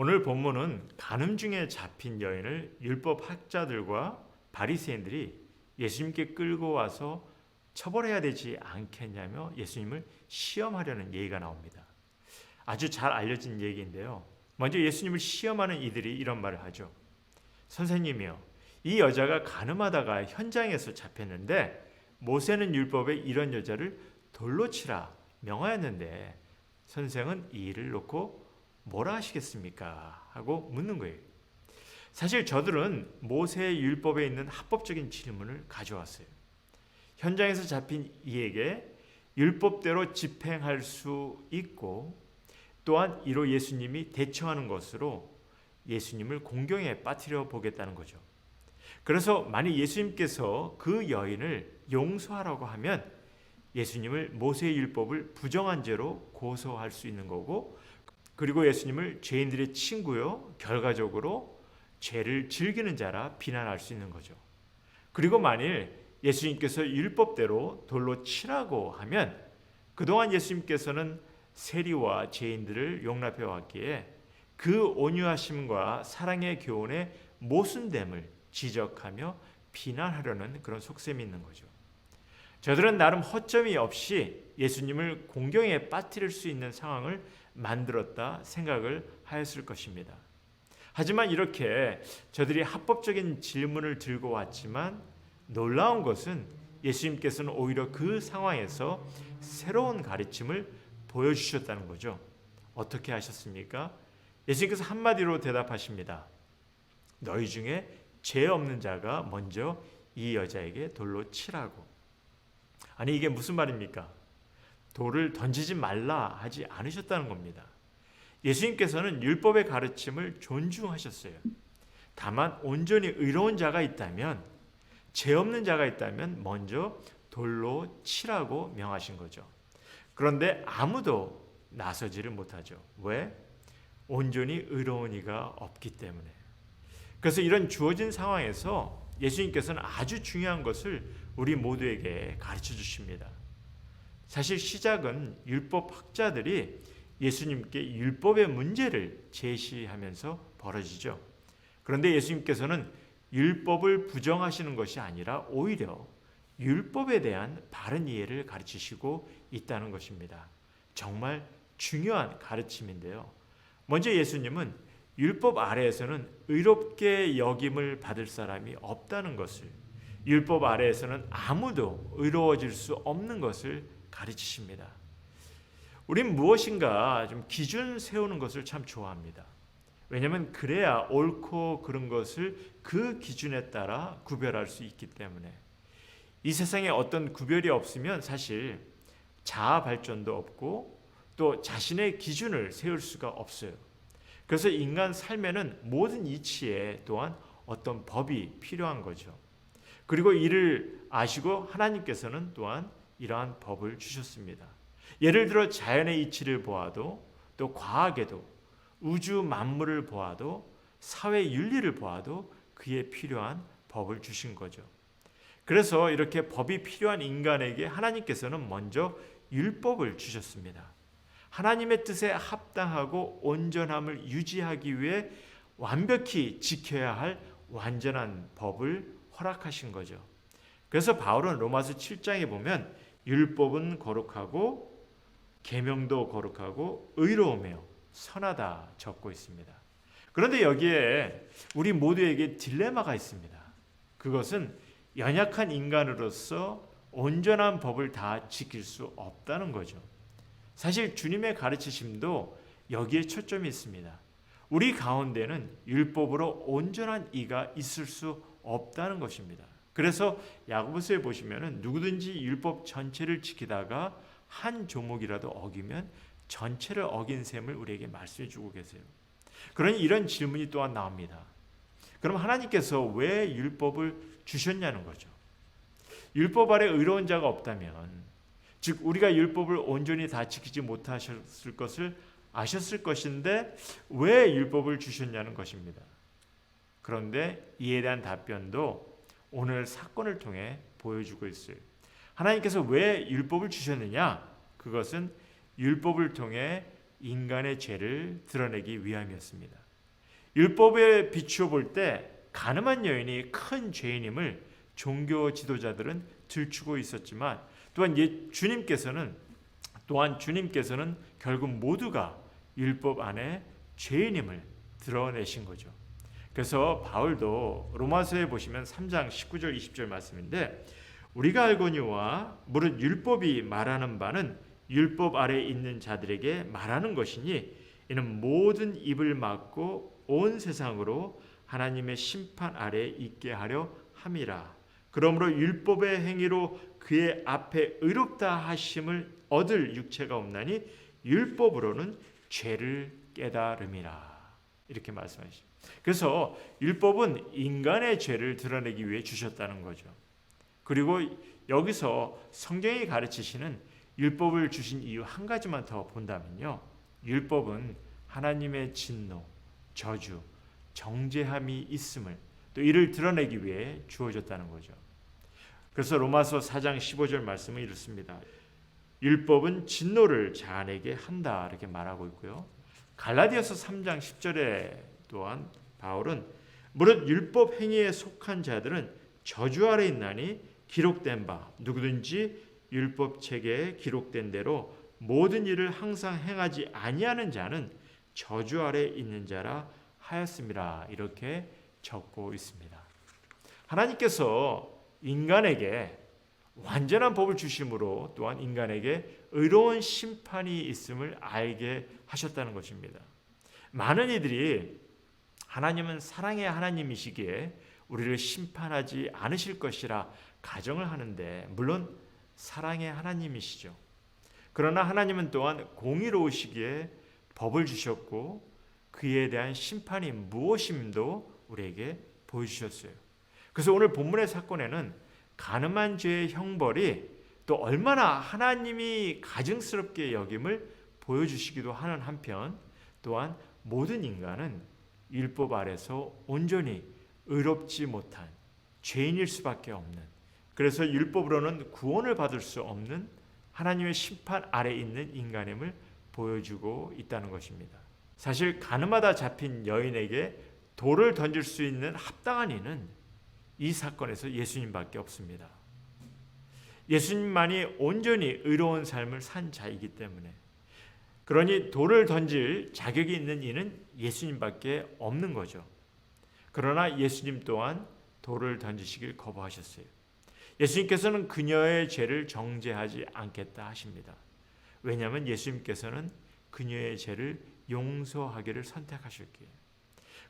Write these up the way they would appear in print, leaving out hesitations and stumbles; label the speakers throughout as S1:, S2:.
S1: 오늘 본문은 간음 중에 잡힌 여인을 율법 학자들과 바리새인들이 예수님께 끌고 와서 처벌해야 되지 않겠냐며 예수님을 시험하려는 얘기가 나옵니다. 아주 잘 알려진 얘기인데요. 먼저 예수님을 시험하는 이들이 이런 말을 하죠. 선생님이요, 이 여자가 간음하다가 현장에서 잡혔는데 모세는 율법에 이런 여자를 돌로 치라 명하였는데 선생은 이 일을 놓고 뭐라 하시겠습니까? 하고 묻는 거예요. 사실 저들은 모세의 율법에 있는 합법적인 질문을 가져왔어요. 현장에서 잡힌 이에게 율법대로 집행할 수 있고 또한 이로 예수님이 대처하는 것으로 예수님을 공경에 빠뜨려 보겠다는 거죠. 그래서 만약 예수님께서 그 여인을 용서하라고 하면 예수님을 모세의 율법을 부정한 죄로 고소할 수 있는 거고, 그리고 예수님을 죄인들의 친구요 결과적으로 죄를 즐기는 자라 비난할 수 있는 거죠. 그리고 만일 예수님께서 율법대로 돌로 치라고 하면 그동안 예수님께서는 세리와 죄인들을 용납해 왔기에 그 온유하심과 사랑의 교훈의 모순됨을 지적하며 비난하려는 그런 속셈이 있는 거죠. 저들은 나름 허점이 없이 예수님을 공경에 빠뜨릴 수 있는 상황을 만들었다 생각을 하였을 것입니다. 하지만 이렇게 저들이 합법적인 질문을 들고 왔지만 놀라운 것은 예수님께서는 오히려 그 상황에서 새로운 가르침을 보여주셨다는 거죠. 어떻게 하셨습니까? 예수님께서 한마디로 대답하십니다. 너희 중에 죄 없는 자가 먼저 이 여자에게 돌로 치라고. 아니 이게 무슨 말입니까? 돌을 던지지 말라 하지 않으셨다는 겁니다. 예수님께서는 율법의 가르침을 존중하셨어요. 다만 온전히 의로운 자가 있다면, 죄 없는 자가 있다면 먼저 돌로 치라고 명하신 거죠. 그런데 아무도 나서지를 못하죠. 왜? 온전히 의로운 이가 없기 때문에. 그래서 이런 주어진 상황에서 예수님께서는 아주 중요한 것을 우리 모두에게 가르쳐 주십니다. 사실 시작은 율법 학자들이 예수님께 율법의 문제를 제시하면서 벌어지죠. 그런데 예수님께서는 율법을 부정하시는 것이 아니라 오히려 율법에 대한 바른 이해를 가르치시고 있다는 것입니다. 정말 중요한 가르침인데요. 먼저 예수님은 율법 아래에서는 의롭게 여김을 받을 사람이 없다는 것을, 율법 아래에서는 아무도 의로워질 수 없는 것을 가르치십니다. 우린 무엇인가 좀 기준 세우는 것을 참 좋아합니다. 왜냐하면 그래야 옳고 그른 것을 그 기준에 따라 구별할 수 있기 때문에. 이 세상에 어떤 구별이 없으면 사실 자아 발전도 없고 또 자신의 기준을 세울 수가 없어요. 그래서 인간 삶에는 모든 이치에 또한 어떤 법이 필요한 거죠. 그리고 이를 아시고 하나님께서는 또한 이러한 법을 주셨습니다. 예를 들어 자연의 이치를 보아도, 또 과학에도, 우주 만물을 보아도, 사회 윤리를 보아도 그에 필요한 법을 주신 거죠. 그래서 이렇게 법이 필요한 인간에게 하나님께서는 먼저 율법을 주셨습니다. 하나님의 뜻에 합당하고 온전함을 유지하기 위해 완벽히 지켜야 할 완전한 법을 허락하신 거죠. 그래서 바울은 로마서 7장에 보면 율법은 거룩하고 계명도 거룩하고 의로우며 선하다 적고 있습니다. 그런데 여기에 우리 모두에게 딜레마가 있습니다. 그것은 연약한 인간으로서 온전한 법을 다 지킬 수 없다는 거죠. 사실 주님의 가르치심도 여기에 초점이 있습니다. 우리 가운데는 율법으로 온전한 이가 있을 수 없다는 것입니다. 그래서 야고보서에 보시면은 누구든지 율법 전체를 지키다가 한 조목이라도 어기면 전체를 어긴 셈을 우리에게 말씀해 주고 계세요. 그러니 이런 질문이 또한 나옵니다. 그럼 하나님께서 왜 율법을 주셨냐는 거죠. 율법 아래 의로운 자가 없다면, 즉 우리가 율법을 온전히 다 지키지 못하셨을 것을 아셨을 것인데 왜 율법을 주셨냐는 것입니다. 그런데 이에 대한 답변도 오늘 사건을 통해 보여주고 있어요. 하나님께서 왜 율법을 주셨느냐? 그것은 율법을 통해 인간의 죄를 드러내기 위함이었습니다. 율법에 비추어 볼 때 가늠한 여인이 큰 죄인임을 종교 지도자들은 들추고 있었지만 또한 주님께서는 결국 모두가 율법 안에 죄인임을 드러내신 거죠. 그래서 바울도 로마서에 보시면 3장 19절 20절 말씀인데 우리가 알거니와 무릇 율법이 말하는 바는 율법 아래 있는 자들에게 말하는 것이니 이는 모든 입을 막고 온 세상으로 하나님의 심판 아래 있게 하려 함이라. 그러므로 율법의 행위로 그의 앞에 의롭다 하심을 얻을 육체가 없나니 율법으로는 죄를 깨달음이라. 이렇게 말씀하십니다. 그래서 율법은 인간의 죄를 드러내기 위해 주셨다는 거죠. 그리고 여기서 성경이 가르치시는 율법을 주신 이유 한 가지만 더 본다면요. 율법은 하나님의 진노, 저주, 정죄함이 있음을 또 이를 드러내기 위해 주어졌다는 거죠. 그래서 로마서 4장 15절 말씀은 이렇습니다. 율법은 진노를 자아내게 한다 이렇게 말하고 있고요. 갈라디아서 3장 10절에 또한 바울은 무릇 율법 행위에 속한 자들은 저주 아래 있나니 기록된 바 누구든지 율법 책에 기록된 대로 모든 일을 항상 행하지 아니하는 자는 저주 아래 있는 자라 하였음이라 이렇게 적고 있습니다. 하나님께서 인간에게 완전한 법을 주심으로 또한 인간에게 의로운 심판이 있음을 알게 하셨다는 것입니다. 많은 이들이 하나님은 사랑의 하나님이시기에 우리를 심판하지 않으실 것이라 가정을 하는데 물론 사랑의 하나님이시죠. 그러나 하나님은 또한 공의로우시기에 법을 주셨고 그에 대한 심판이 무엇임도 우리에게 보여주셨어요. 그래서 오늘 본문의 사건에는 간음한 죄의 형벌이 또 얼마나 하나님이 가증스럽게 여김을 보여주시기도 하는 한편 또한 모든 인간은 율법 아래서 온전히 의롭지 못한 죄인일 수밖에 없는, 그래서 율법으로는 구원을 받을 수 없는 하나님의 심판 아래 있는 인간임을 보여주고 있다는 것입니다. 사실 간음하다 잡힌 여인에게 돌을 던질 수 있는 합당한 이는 이 사건에서 예수님밖에 없습니다. 예수님만이 온전히 의로운 삶을 산 자이기 때문에, 그러니 돌을 던질 자격이 있는 이는 예수님밖에 없는 거죠. 그러나 예수님 또한 돌을 던지시길 거부하셨어요. 예수님께서는 그녀의 죄를 정죄하지 않겠다 하십니다. 왜냐하면 예수님께서는 그녀의 죄를 용서하기를 선택하셨기에.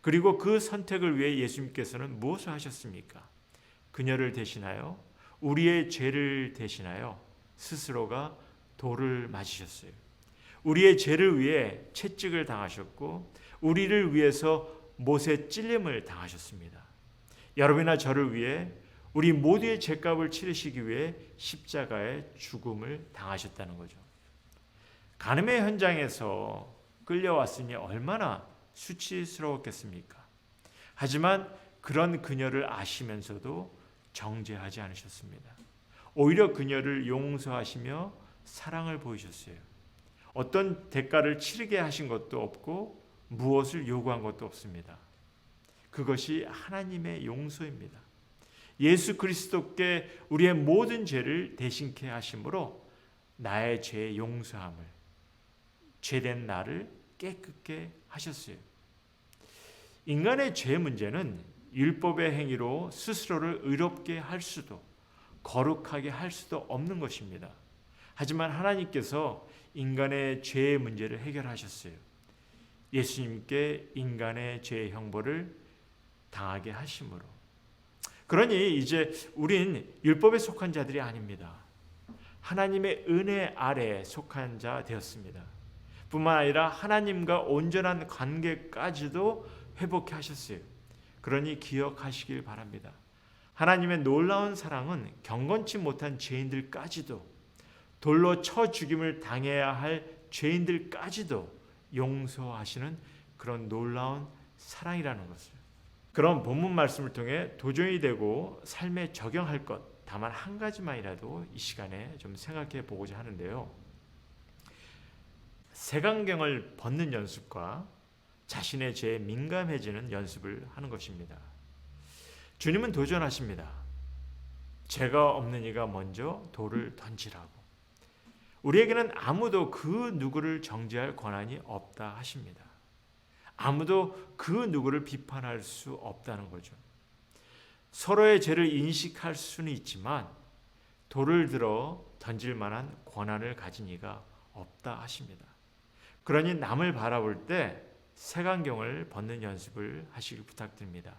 S1: 그리고 그 선택을 위해 예수님께서는 무엇을 하셨습니까? 그녀를 대신하여, 우리의 죄를 대신하여 스스로가 돌을 맞으셨어요. 우리의 죄를 위해 채찍을 당하셨고 우리를 위해서 못에 찔림을 당하셨습니다. 여러분이나 저를 위해 우리 모두의 죄값을 치르시기 위해 십자가의 죽음을 당하셨다는 거죠. 간음의 현장에서 끌려왔으니 얼마나 수치스러웠겠습니까? 하지만 그런 그녀를 아시면서도 정죄하지 않으셨습니다. 오히려 그녀를 용서하시며 사랑을 보이셨어요. 어떤 대가를 치르게 하신 것도 없고 무엇을 요구한 것도 없습니다. 그것이 하나님의 용서입니다. 예수 그리스도께 우리의 모든 죄를 대신케 하심으로 나의 죄의 용서함을, 죄된 나를 깨끗게 하셨어요. 인간의 죄 문제는 율법의 행위로 스스로를 의롭게 할 수도 거룩하게 할 수도 없는 것입니다. 하지만 하나님께서 인간의 죄의 문제를 해결하셨어요. 예수님께 인간의 죄의 형벌을 당하게 하심으로. 그러니 이제 우린 율법에 속한 자들이 아닙니다. 하나님의 은혜 아래에 속한 자 되었습니다. 뿐만 아니라 하나님과 온전한 관계까지도 회복해 하셨어요. 그러니 기억하시길 바랍니다. 하나님의 놀라운 사랑은 경건치 못한 죄인들까지도, 돌로 쳐 죽임을 당해야 할 죄인들까지도 용서하시는 그런 놀라운 사랑이라는 것을, 그런 본문 말씀을 통해 도전이 되고 삶에 적용할 것 다만 한 가지만이라도 이 시간에 좀 생각해 보고자 하는데요. 색안경을 벗는 연습과 자신의 죄에 민감해지는 연습을 하는 것입니다. 주님은 도전하십니다. 죄가 없는 이가 먼저 돌을 던지라고. 우리에게는 아무도 그 누구를 정죄할 권한이 없다 하십니다. 아무도 그 누구를 비판할 수 없다는 거죠. 서로의 죄를 인식할 수는 있지만 돌을 들어 던질 만한 권한을 가진 이가 없다 하십니다. 그러니 남을 바라볼 때 색안경을 벗는 연습을 하시길 부탁드립니다.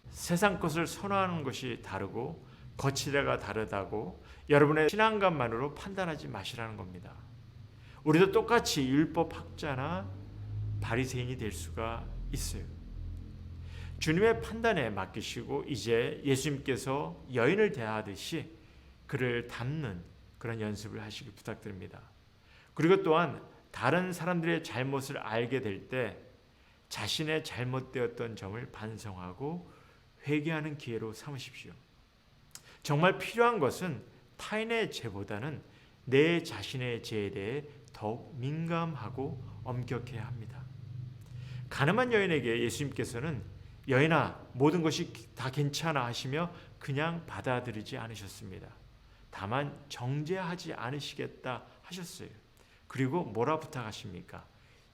S1: 세상 것을 선호하는 것이 다르고 거치대가 다르다고 여러분의 신앙감만으로 판단하지 마시라는 겁니다. 우리도 똑같이 율법학자나 바리새인이 될 수가 있어요. 주님의 판단에 맡기시고 이제 예수님께서 여인을 대하듯이 그를 닮는 그런 연습을 하시길 부탁드립니다. 그리고 또한 다른 사람들의 잘못을 알게 될 때 자신의 잘못되었던 점을 반성하고 회개하는 기회로 삼으십시오. 정말 필요한 것은 타인의 죄보다는 내 자신의 죄에 대해 더욱 민감하고 엄격해야 합니다. 가늠한 여인에게 예수님께서는 여인아 모든 것이 다 괜찮아 하시며 그냥 받아들이지 않으셨습니다. 다만 정죄하지 않으시겠다 하셨어요. 그리고 뭐라 부탁하십니까?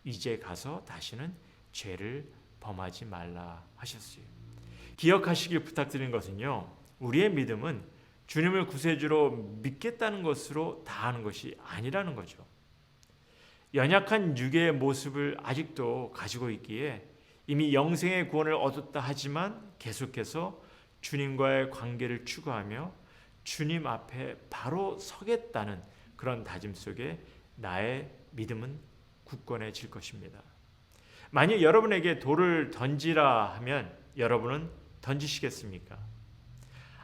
S1: 이제 가서 다시는 죄를 범하지 말라 하셨어요. 기억하시길 부탁드리는 것은요, 우리의 믿음은 주님을 구세주로 믿겠다는 것으로 다하는 것이 아니라는 거죠. 연약한 육의 모습을 아직도 가지고 있기에 이미 영생의 구원을 얻었다 하지만 계속해서 주님과의 관계를 추구하며 주님 앞에 바로 서겠다는 그런 다짐 속에 나의 믿음은 굳건해질 것입니다. 만약 여러분에게 돌을 던지라 하면 여러분은 던지시겠습니까?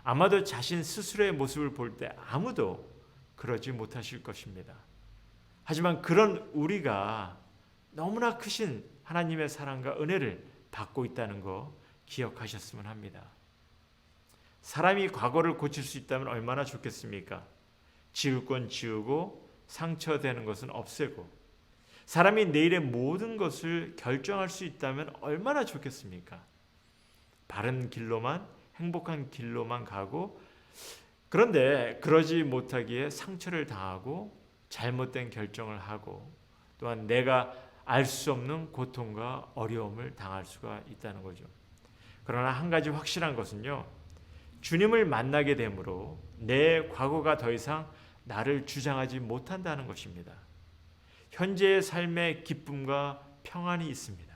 S1: 아마도 자신 스스로의 모습을 볼 때 아무도 그러지 못하실 것입니다. 하지만 그런 우리가 너무나 크신 하나님의 사랑과 은혜를 받고 있다는 거 기억하셨으면 합니다. 사람이 과거를 고칠 수 있다면 얼마나 좋겠습니까? 지울 건 지우고 상처되는 것은 없애고 사람이 내일의 모든 것을 결정할 수 있다면 얼마나 좋겠습니까? 바른 길로만 행복한 길로만 가고 그런데 그러지 못하기에 상처를 당하고 잘못된 결정을 하고 또한 내가 알 수 없는 고통과 어려움을 당할 수가 있다는 거죠. 그러나 한 가지 확실한 것은요. 주님을 만나게 되므로 내 과거가 더 이상 나를 주장하지 못한다는 것입니다. 현재의 삶의 기쁨과 평안이 있습니다.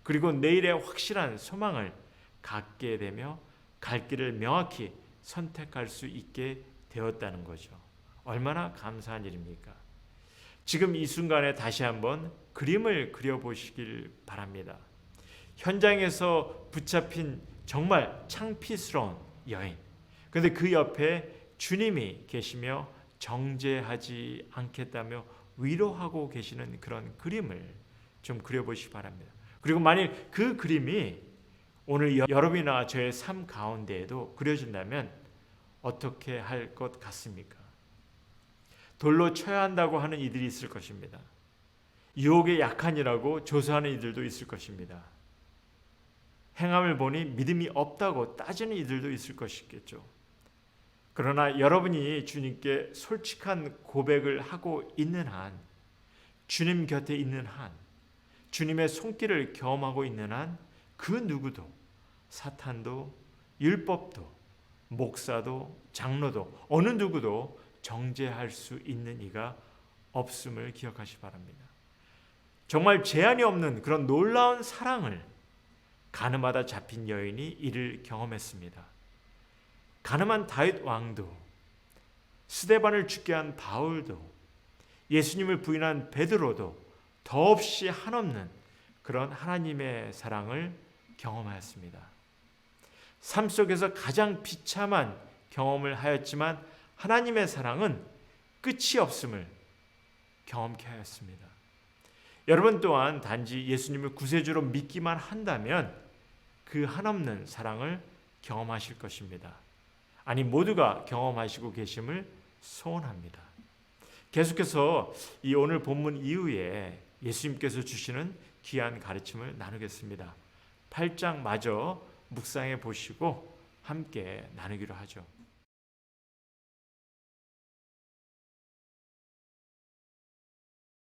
S1: 그리고 내일의 확실한 소망을 갖게 되며 갈 길을 명확히 선택할 수 있게 되었다는 거죠. 얼마나 감사한 일입니까? 지금 이 순간에 다시 한번 그림을 그려보시길 바랍니다. 현장에서 붙잡힌 정말 창피스러운 여인. 그런데 그 옆에 주님이 계시며 정죄하지 않겠다며 위로하고 계시는 그런 그림을 좀 그려보시기 바랍니다. 그리고 만일 그 그림이 오늘 여러분이나 저의 삶 가운데에도 그려진다면 어떻게 할 것 같습니까? 돌로 쳐야 한다고 하는 이들이 있을 것입니다. 유혹에 약한이라고 조소하는 이들도 있을 것입니다. 행함을 보니 믿음이 없다고 따지는 이들도 있을 것이겠죠. 그러나 여러분이 주님께 솔직한 고백을 하고 있는 한, 주님 곁에 있는 한, 주님의 손길을 경험하고 있는 한, 그 누구도 사탄도 율법도 목사도 장로도 어느 누구도 정죄할 수 있는 이가 없음을 기억하시기 바랍니다. 정말 제한이 없는 그런 놀라운 사랑을 가늠하다 잡힌 여인이 이를 경험했습니다. 가늠한 다윗 왕도 스데반을 죽게 한 바울도 예수님을 부인한 베드로도 더없이 한없는 그런 하나님의 사랑을 경험하였습니다. 삶 속에서 가장 비참한 경험을 하였지만 하나님의 사랑은 끝이 없음을 경험케 하였습니다. 여러분 또한 단지 예수님을 구세주로 믿기만 한다면 그 한없는 사랑을 경험하실 것입니다. 아니 모두가 경험하시고 계심을 소원합니다. 계속해서 이 오늘 본문 이후에 예수님께서 주시는 귀한 가르침을 나누겠습니다. 8장 마저 묵상해 보시고 함께 나누기로 하죠.